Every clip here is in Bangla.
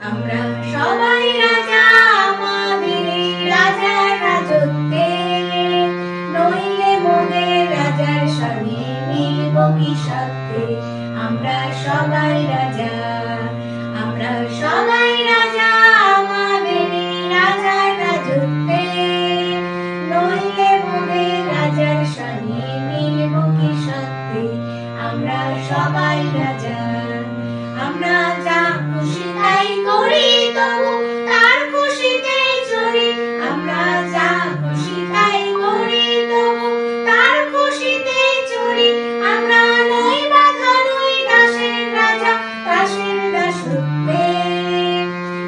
আমরা সবাই রাজা আমাদের এই রাজার রাজত্বে, নইলে মোদের রাজার সঙ্গে মিলব কি সত্যে। আমরা সবাই রাজা, আমরা সবাই রাজা আমাদের এই রাজার রাজত্বে, নইলে মোদের রাজার সঙ্গে মিলব কি সত্যে। আমরা সবাই রাজা, আমরা যা খুশি তাই করি তবু তার খুশিতেই চড়ি। আমরা যা খুশি তাই করি তবু তার খুশিতেই চড়ি। আমরা নই বাঁধা নই দাসের রাজা, দাসের দাসত্বে,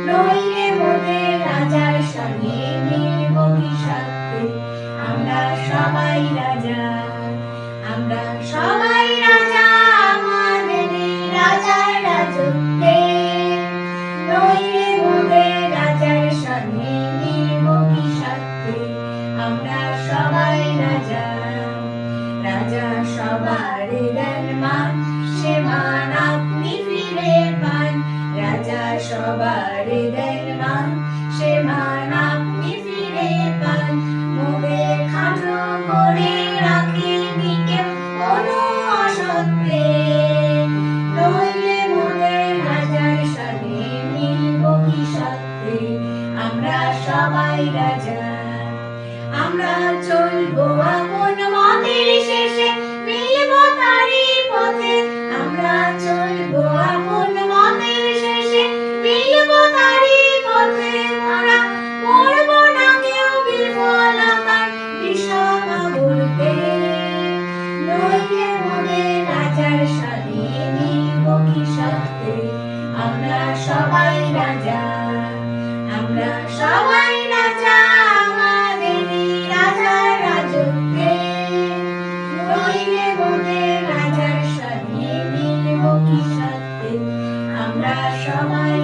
নইলে মোদের রাজার সঙ্গে মিলব কি সত্যে। আমরা সবাই রাজা, আমরা সবাই রাজা আমাদের এই রাজার রাজত্বে, নইলে মোদের রাজার সঙ্গে মিলব কি সত্যে। আমরা সবাই রাজা, রাজা সবার দেন মান, সে মান আপনি ফিরে পান। রাজা সবার দেন মান, সে মান আপনি ফিরে পান। মোদের খাটো করে রাখেনি কেউ কোনো অসত্যে, নইলে মোদের রাজার সঙ্গে মিলব কি সত্যে। আমরা সবাই রাজা, আমরা চলবো আপন মতের শেষে, মিলব তারই পথে। আমরা চলবো আপন মতের শেষে, মিলব তারই পথে। আমরা মরব না কেউ বিফলতার বিষম বলতে, নইলে মোদের রাজার সঙ্গে মিলব কি সত্যে। আমরা সবাই রাজা, আমরা সবাই রাজা আমাদের এই রাজার রাজত্বে, নইলে মোদের রাজার সঙ্গে মিলব কি সত্যে। আমরা সবাই